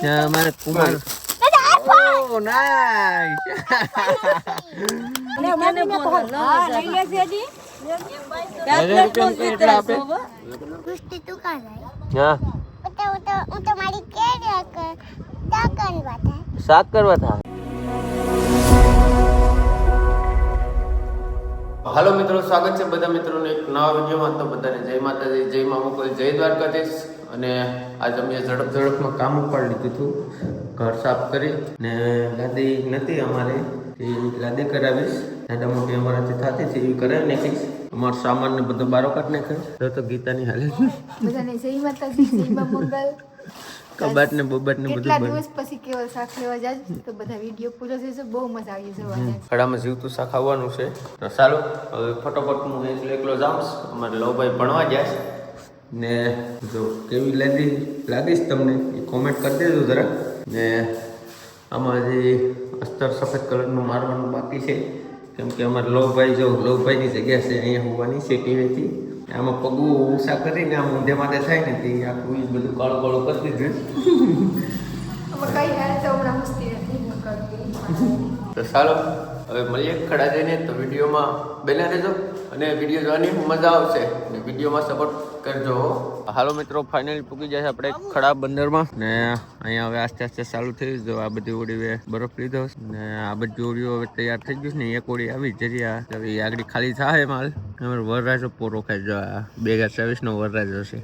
हमारे कुमार ओ नाइस मैंने बोला नहीं ऐसे जी गुस्ती तू कहाँ गई? हाँ वो तो हमारी क्या करवा था? શાક કરવા था। હાલો મિત્રો, સ્વાગત છે બધા મિત્રોને એક નવા વિડીયોમાં। તો બધાને જય માતાજી, જય મા મોકલ, જય દ્વારકાધીશ। અને આજ અમે ઝડપમાં કામ ઉપાડી લીધું હતું, ઘર સાફ કરી ને લાદી નથી અમારે, એ લાદી કરાવીશ। નાના મોટી અમારાથી થતી છે એવી કરાવી નાખીશ। અમારો સામાન ને બધો બારો કાઢ નાખ્યો તો ગીતાની હાલે બધાને જય માતાજી, જય મા મંગલ। કબાટ ને બોબાટ ને બધું કેટલા દિવસ પછી કેવલ શાક લેવા જાય તો બધા વિડીયો પૂરો થશે, બહુ મજા આવી જશે। ખડામાં જીવતું શાક આવવાનું છે તો ચાલો હવે ફટોફટ હું એકલો જાઉં। અમારે લવભાઈ ભણવા જાય ને જો કેવી લાગીશ તમને એ કોમેન્ટ કરી દેજો જરા। ને આમાં જે અસ્તર સફેદ કલરનું મારવાનું બાકી છે, કેમ કે અમારે લવભાઈની જગ્યા છે અહીંયા હોવાની સિટી હતી, આમાં પગું ઊંચા કરીને આમ ઊંધે માથે થાય ને તે આખું એ બધું કાળું કાળું કરી દીધું। તો ચાલો હવે મળીએ ખડા જઈને। તો વિડીયોમાં બન્યા રહેજો અને વિડીયો જોવાની મજા આવશે ને વિડીયોમાં સપોર્ટ કરજો। હાલો મિત્રો, ફાઇનલી પૂકી જાય છે આપણે ખડા બંદરમાં ને અહીંયા હવે આસ્તે આસ્તે ચાલુ થઈ જો આ બધી ઓળી બરફ લીધો ને આ બધી ઓળીઓ હવે તૈયાર થઈ ગયું ને। એક ઓળી આવી જરિયા હવે આગળ ખાલી થાય માલ। અમારે વરરાજો પૂરો ખાઈ જો 2024 વરરાજો છે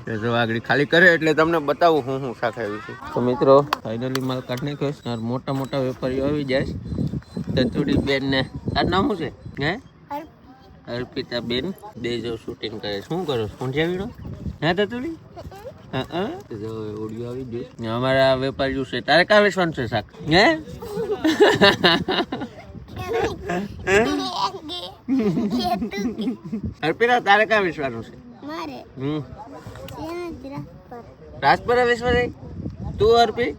હે જો આગળ ખાલી કરે એટલે તમને બતાવું હું શાક આવ્યું છે। તો મિત્રો ફાઇનલી માલ કાઢ નાખ્યો। મોટા મોટા વેપારીઓ આવી જાય। તતુડી બેન ને આ નામ શું છે હે? અર્પિતા બેન બે જો શૂટિંગ કરે। શું કરો ઊંઝા વીડો હે તતુડી? હા જો ઓડિયો આવી ગયો। અમારા વેપારીઓ છે, તારે કાં વેચવાનું છે શાક હે? અર્પિતા તારે કાં વેચવાનું છે? मारे રાજપરા વેચવા જાય તું? અર્પી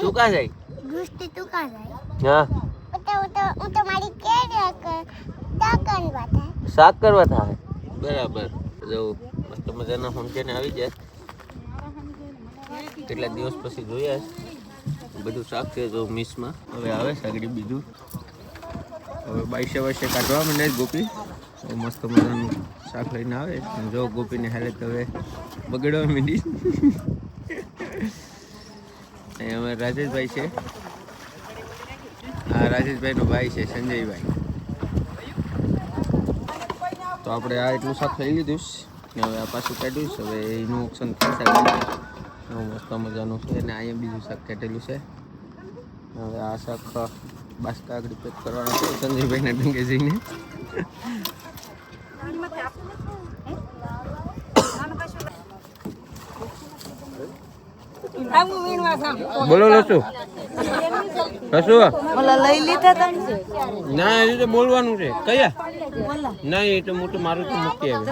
તું કાં જાય? गुस्ती तू कहाँ गई? હા वो तो हमारी क्या करवा था? શાક કરવા થાય બરાબર। જો મસ્ત મજાના હોંચેને આવી જાય, કેટલા દિવસ પછી જોયા બધું શાક છે જો મિસમાં હવે આવે સાગડી બીજું હવે બાઈસે કાઢવા મને ગોપી મસ્ત મજાનું શાક લઈને આવે। જો ગોપીની હાલત હવે બગડવા માંડી। અહીંયા અમારે રાજેશભાઈ છે, આ રાજેશભાઈનો ભાઈ છે સંજયભાઈ। તો આપણે આ એટલું શાક લઈ લીધું ને હવે આ પાછું કાઢ્યું છે, હવે એનું ઓપ્શન થશે મસ્ત મજાનું છે ને અહીંયા બીજું શાક કાઢેલું છે। હવે આ શાક બાસકા આગળ પેક કરવાના છે સંજયભાઈના ડંગે જઈને। બોલો લસુ લઈ લીધા તમે? ના એ તો બોલવાનું છે કયા ના એ તો મોટું મારું તો મૂકી આવે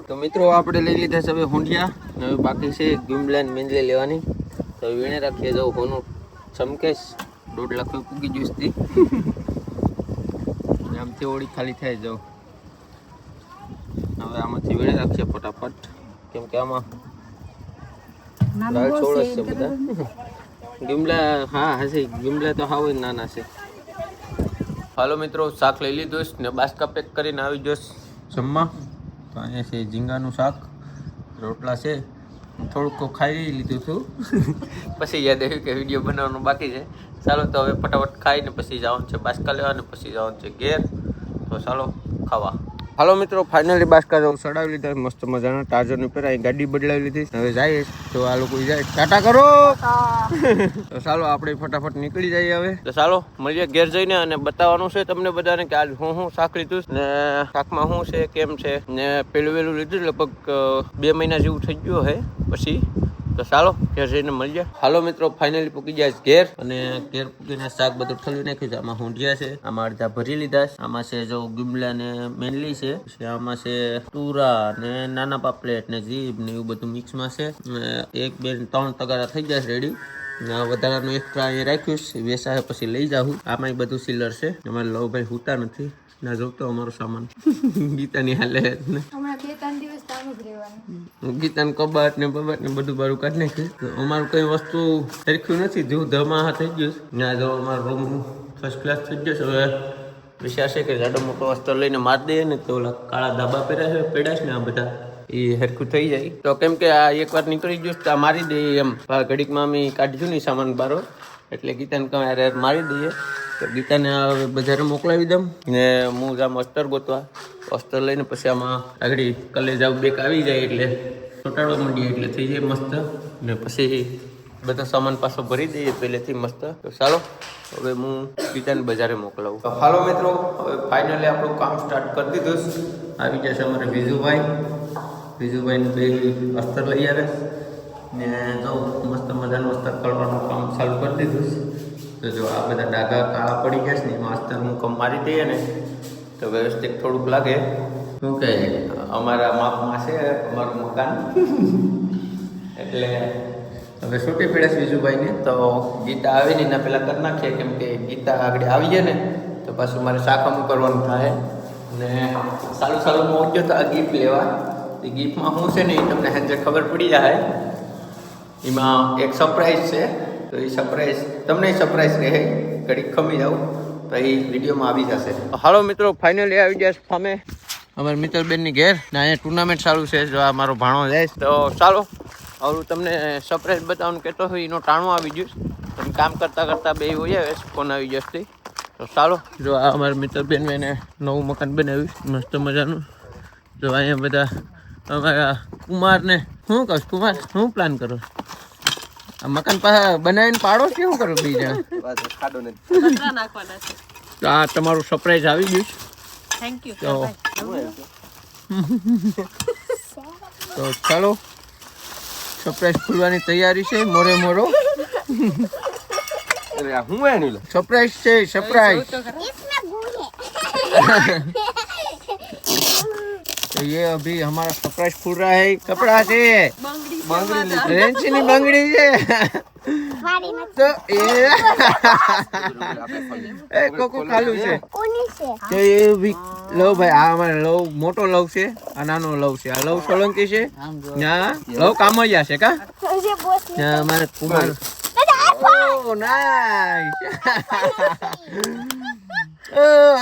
તો મિત્રો આપણે લઈ લીધા છે હવે હુંડિયા, હવે બાકી છે ગિમ્બલાન મેંદલી લેવાની। તો વીણે રાખીએ જાઉં હોનું ચમકેશ 1.5 લાખ પૂગી જુસતી આમથી ઓળી ખાલી થાય જાઉં। હવે આમાંથી વીણે રાખીએ ફટાફટ, કેમ કે આમાં ગાળ છોડ છે બધા ગિમ્બલા। હા હશે ગિમ્બલા તો હાવ નાના છે। હાલો મિત્રો, શાક લઈ લીધું ને બાસકા પેક કરીને આવી ગયો જમવા। તો અહીંયા છે ઝીંગાનું શાક, રોટલા છે, થોડુંક ખાઈ લીધું હતું પછી યાદ આવ્યું કે વિડીયો બનાવવાનું બાકી છે। ચાલો તો હવે ફટાફટ ખાઈને પછી જવાનું છે બાસકા લેવા ને પછી જવાનું છે ઘેર। તો ચાલો ખાવા। હાલો મિત્રો, ફાઇનલી બાસકા જવું ચડાવી લીધા મસ્ત મજાના ટાર્ઝન ઉપર અહીં ગાડી બદલાવી લીધી। હવે જાય તો આ લોકો જાય ટાટા કરો તો ચાલો આપણે ફટાફટ નીકળી જઈએ હવે। તો ચાલો મળીએ ઘેર જઈને અને બતાવવાનું છે તમને બધાને કે આજ હું શાક લીધું ને શાકમાં શું છે કેમ છે ને પેલું લીધું લગભગ 2 મહિના જેવું થઈ ગયું હે પછી। તો ચાલો ઘેર જઈને મળીએ। હાલો મિત્રો, ફાઇનલી પૂકી જાય ઘેર અને ઘેર પૂકીને શાક બધું ઠલવી નાખ્યું છે। આમાં હુંડિયા છે, આમાં અડધા ભરી લીધા છે, આમાં છે જો ગિમ્બલા ને મેનલી છે, પછી આમાં છે તુરા ને નાના પાપલેટ ને જીભ ને એવું બધું મિક્સમાં છે। 1 2 3 તગારા થઈ જશે રેડી। વધારાનું એક્સ્ટ્રા અહીંયા રાખ્યું છે, વેસાય પછી લઈ જાઉં। આમાં બધું સિલર છે, અમારે લવભાઈ હુતા નથી ના જોતો અમારો સામાન ગીતાની હાલે ને હમણાં 2-3 દિવસ તો આમ જ રહેવાનું. ગીતાનું કબાટ ને બધું બારું કાઢી નાખ્યું. તો અમારું કઈ વસ્તુ સરખ્યું નથી. જો ધમાહા થઈ ગયું ત્યાં જો અમારો રૂમ ફર્સ્ટ ક્લાસ થઈ ગયો છે. હવે વિચાર છે કે જાડો મોટો અસ્તર લઈને મારી દઈએ ને તો ઓલા કાળા ધાબા પહેર્યા છે પેડાશ ને આ બધા એ હરખું થઈ જાય. તો કેમ કે આ એકવાર નીકળી ગયું તો આ મારી દઈએ એમ. ઘડીકમાં અમે કાઢ્યું નહીં સામાન બારો એટલે ગીતાને કહે યાર મારી દઈએ. તો ગીતાને હવે બજારે મોકલાવી દઉં ને હું જામ અસ્તર ગોતવા. અસ્તર લઈને પછી આમાં આગળ કલેજ બેક આવી જાય એટલે ચોટાડવા માંડીએ એટલે થઈ જાય મસ્ત. ને પછી બધા સામાન પાછો ભરી દઈએ પહેલેથી મસ્ત. તો ચાલો હવે હું ગીતાને બજારે મોકલાવું. તો હાલો મિત્રો હવે ફાઇનલી આપણું કામ સ્ટાર્ટ કરી દીધું. આવી જશે અમારે વિજુભાઈને બે અસ્તર લઈ આવે ને જો મસ્ત મજાનું અસ્તર કરવાનું કામ ચાલુ કરી દીધું. તો જો આ બધા ડાઘા કાળા પડી ગયા છે ને એમાં અસ્તર મુકમ મારી દઈએ ને તો વ્યવસ્થિત થોડુંક લાગે. શું કહે અમારા માપમાં છે અમારું મકાન એટલે હવે છૂટી પડે છે વિજુભાઈને. તો ગીતા આવીને એના પહેલાં કરી નાખીએ કેમ કે ગીતા આગળ આવીએ ને તો પાછું મારે શાખાનું કરવાનું થાય. ને સારું મોકલ્યો તો આ ગિફ્ટ લેવા. એ ગિફ્ટમાં શું છે ને એ તમને હજે ખબર પડી જાય. એમાં એક સરપ્રાઈઝ છે. તો એ સરપ્રાઈઝ તમને સરપ્રાઈઝ રહે. ઘડીક ખમી જાવ તો એ વિડીયોમાં આવી જશે. હાલો મિત્રો ફાઇનલી આવી જશે ફામે અમારા મિત્રબેનની ઘેર ને અહીંયા ટુર્નામેન્ટ ચાલુ છે. જો આ મારો ભાણો જાય તો ચાલો હવે તમને સરપ્રાઈઝ બતાવવાનું કહેતો હોય એનો ટાણું આવી ગયું. તમે કામ કરતાં બે હોય આવે ફોન આવી જશે. તો ચાલો જો આ અમારા મિત્રબેન એને નવું મકાન બનાવ્યું મસ્ત મજાનું. જો અહીંયા બધા અમારા કુમારને શું કહું કુમાર શું પ્લાન કરો? આ મકાન પાછા બનાવીને પાડો કે શું કરો બીજા? તો આ તમારું સરપ્રાઈઝ આવી ગયું. Thank you. તો ચાલો સરપ્રાઈઝ ખુલવાની તૈયારી છે. મોરો સરપ્રાઈઝ છે સરપ્રાઈઝ. तो ये अभी हमारा सरप्राइज खुल रहा है. कपड़ा से रेंची ની બંગડી છે તો એ કોકો કાલું છે તો એ ભી લવ ભાઈ આ અમારે લવ મોટો લવ છે આ નાનો લવ છે. આ લવ સોલંકી છે ના લવ કામૈયા છે કા ના અમારે કુમાર. Oh nice.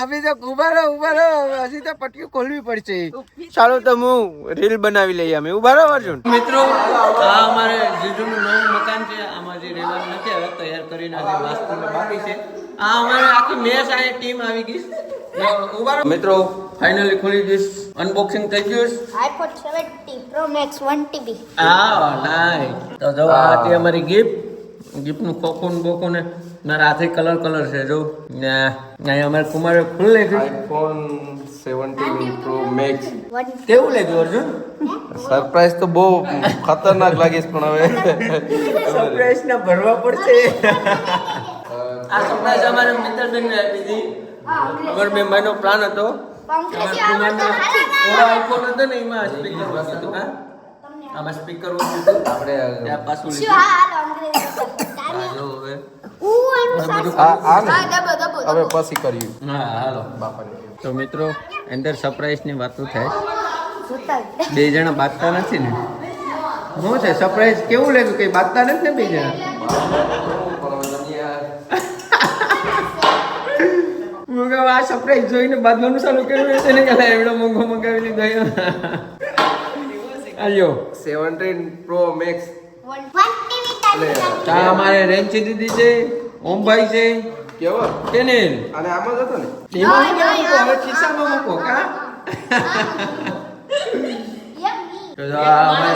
અભી તો ઉભારો હજી તો પટ્ટીઓ ખોલવી પડશે. ચાલો તો હું રીલ બનાવી લઈએ અમે. ઉભારો અર્જુન. મિત્રો આ અમારે જીજુનું નવું મકાન છે. આમાં જે રહેવાનું નથી હવે તૈયાર કરીને આજે વાસ્તુ બાકી છે. આ અમારે આખી મેચ આ ટીમ આવી ગઈ. ઉભારો મિત્રો ફાઇનલી ખોલી દીસ. અનબોક્સિંગ થઈ ગયું. iPhone 70 Pro Max 1TB. આ નાઈસ. તો જો આ હતી અમારી ગિફ્ટનું ખોખું બોખું ને મારા હાથે કલર છે. જો ને અહીંયા અમારે કુમારે ફૂલ લાગ્યું iPhone 17 Pro Max. કેવું લાગ્યું અર્જુન? સરપ્રાઈઝ તો બહુ ખતરનાક લાગીશ પણ હવે સરપ્રાઈઝ ના ભરવા પડશે. આ સરપ્રાઈઝ અમારા મિત્રબેન ને આપી હતી. અમારો બે મહિનો પ્લાન હતો. આઈફોન હતો ને એમાં સ્પીકર વાગતું હતું. હા આમાં સ્પીકર વાગતું હતું. આપણે ત્યાં પાછું લીધું. જો હવે હવે પછી કર્યું. હા હાલો બાપાની તો મિત્રો અંદર સરપ્રાઈઝ ની વાતો થાય. બે જણા બાંધતા નથી ને શું છે સરપ્રાઈઝ કેવું લાગ્યું? કઈ બાંધતા નથી ને બે જણા? આ સરપ્રાઈઝ જોઈને બાંધવાનું ચાલુ કર્યું છે ને કે એવડો મોંઘો મંગાવી લીધો. આલ્યો 17 Pro Max. 1TB. આ અમારે રેન્ચી દીદી છે, ઓમભાઈ છે, કેવો કેનેલ અને આમાં જ હતો ને એમાં શું મૂકો? હવે ખિસ્સામાં મૂકો કા? તો આ અમારે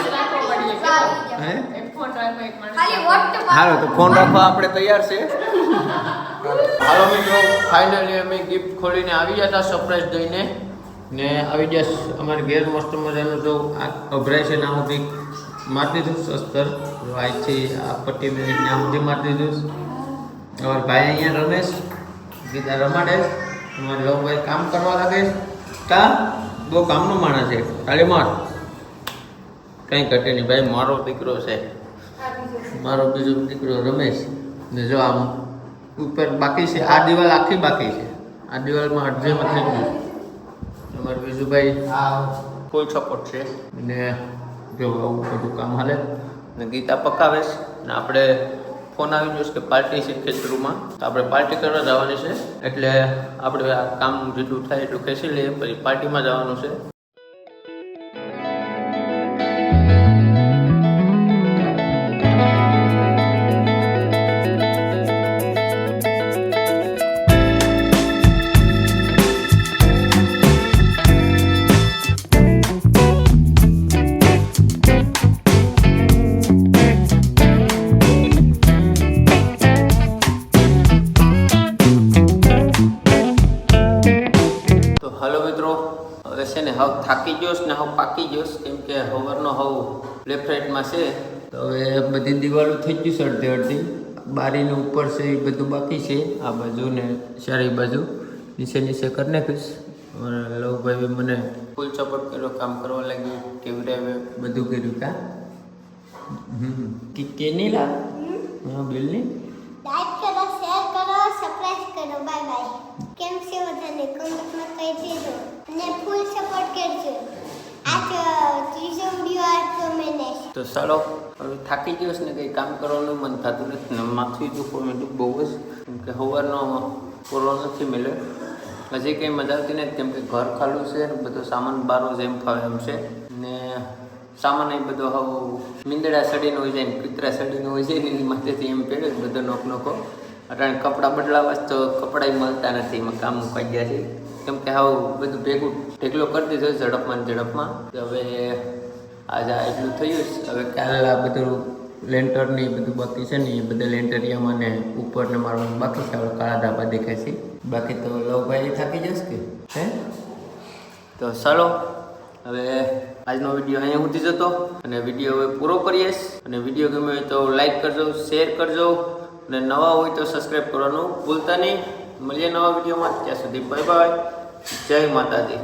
હે? હાલો તો ફોન રાખવા આપણે તૈયાર છે. હાલો મિત્રો ફાઇનલી અમે ગિફ્ટ ખોલીને આવી ગયા હતા સરપ્રાઈઝ દઈને ને આવી ગયા અમારે ઘેર મસ્ત મજાનું જો આ અભરાય છે નામ બી મારી દીધું અસ્તર. આજથી આ પટ્ટી મેં નામ બી મારી દીધું. અમારા ભાઈ અહીંયા રમેશ ગીતા રમાડે. અમારે લવભાઈ કામ કરવા લાગે કા બહુ કામનો માણસ છે. ખાલી માર કંઈ ઘટે નહીં ભાઈ. મારો દીકરો છે, મારો બીજો દીકરો રમેશ ને જો આમ ઉપર બાકી છે. આ દિવાલ આખી બાકી છે. આ દિવાલમાં અડધેમાં થઈ ગયું. અમારે વિજુભાઈ ફૂલ સપોર્ટ છે અને જો આવું બધું કામ હાલે ને ગીતા પકાવે છે ને આપણે ફોન આવી ગયો છે કે પાર્ટી છે ખેતરોમાં, તો આપણે પાર્ટી કરવા જવાની છે. એટલે આપણે આ કામ જેટલું થાય એટલું ખેંચી લઈએ, પછી પાર્ટીમાં જવાનું છે. હાલો મિત્રો, હવે છે ને હાવ થાકી ગયો ને હાવ પાકી ગયો, કેમ કે હવારનો હાવ લેફ્ટ રાઈટમાં છે. તો હવે બધી દિવાલો થઈ ગઈ છે અડધી અડધી. બારીની ઉપર છે એ બધું બાકી છે, આ બાજુ ને ચારે બાજુ નીચે નીચે કરી નાખીશ. લવભાઈ મને ફૂલ સપોર્ટ કર્યો, કામ કરવા લાગી, કેવી રહે બધું કર્યું. કા કે નહીં લા બિલની લાઈક કરો, શેર કરો, સબસ્ક્રાઇબ કરો. Bye bye. કેમ છે બધાને કમેન્ટમાં કહી દેજો અને ફૂલ સપોર્ટ કરજો. આ ત્રીજો વિડિયો આ મેને. તો ચાલો, હવે થાકી ગયો છે ને કંઈ કામ કરવાનું મન થતું નથી ને માથું દુખવાનું બહુ જ, કેમ કે સવારનો પૂરો નથી મળ્યો. હજી કંઈ મજા આવતી નથી, કેમ કે ઘર ખાલું છે ને બધો સામાન બારો જેમ ફાવે એમ છે ને સામાન એ બધો હવે મીંદડા સડીનો હોય જાય ને કૂતરા સડીનો હોય જાય ને એની માથેથી એમ પડ્યો બધો નોકો. અટાણે કપડાં બદલાવા તો કપડાં મળતા નથી, એમાં કામ મુકાઈ ગયા છે, કેમ કે હવે બધું ભેગું ઢેકલો કરી દીધો ઝડપમાં. હવે આજે એટલું થયું છે. હવે કાલે આ બધું લેન્ટર ને એ બધું બાકી છે ને, એ બધા લેન્ટરિયામાં ને ઉપર ને મારવાનું બાકી છે. હવે કાળા ધાબા દેખાય છે, બાકી તો લવભાઈ થાકી જશે કે હે. તો ચાલો, હવે આજનો વિડીયો અહીંયા સુધી જતો અને વિડીયો હવે પૂરો કરીએ. અને વિડીયો ગમે હોય તો લાઈક કરજો, શેર કરજો અને નવા હોય તો સબસ્ક્રાઈબ કરવાનું ભૂલતા નહીં. મળીએ નવા વિડીયોમાં, ત્યાં સુધી બાય બાય. જય માતાજી.